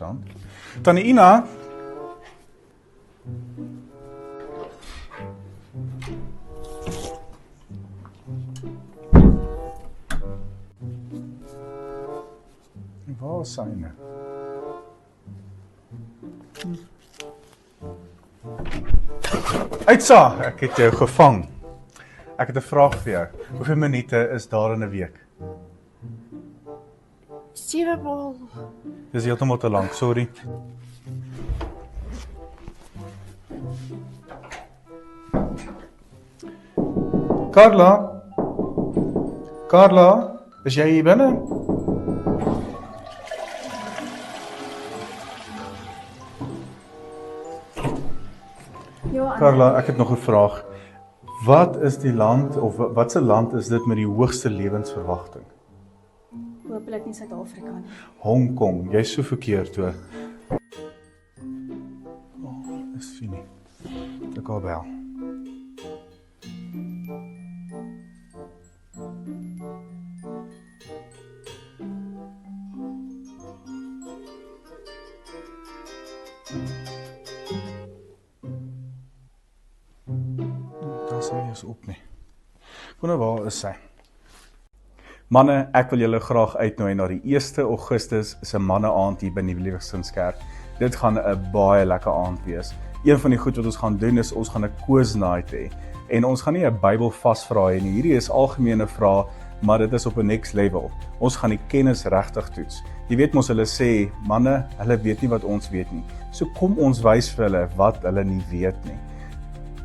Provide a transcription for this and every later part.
interessant. Tannie Ina? Waar is syne? Uitsa, ek het jou gevang. Ek het 'n vraag vir jou. Hoeveel minute is daar in 'n week? 7 maal. Dis heeltemal te lank, sorry. Carla? Carla, is jy hier binne? Ja, Carla, ek het nog 'n vraag. Wat is die land, of watse land is dit met die hoogste lewensverwagting? hopelik nie Suid-Afrika nie. Hong Kong, jy's so verkeerd toe. Dis Fini. Ek gaan bel. Daar sal nie eens op nie. Wonder waar is sy? Manne, ek wil julle graag uitnooi na die 1 Augustus se manne-aand hier by die Livingstonkerk. Dit gaan 'n baie lekker aand wees. Een van die goed wat ons gaan doen is ons gaan 'n quiz night hê. En ons gaan nie 'n Bybel vasvrae hê nie. Hierdie is algemene vrae, maar dit is op 'n next level. Ons gaan die kennis regtig toets. Jy weet mos hulle sê, manne, hulle weet nie wat ons weet nie. So kom ons wys vir hulle wat hulle nie weet nie.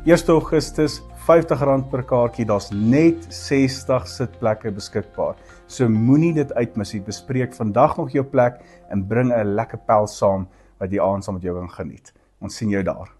1 Augustus, R50 per kaartjie, daar's net 60 sitplekke beskikbaar. So moenie dit uitmis nie, bespreek vandag nog jou plek en bring 'n lekker pel saam wat die aand saam met jou gaan geniet. Ons sien jou daar.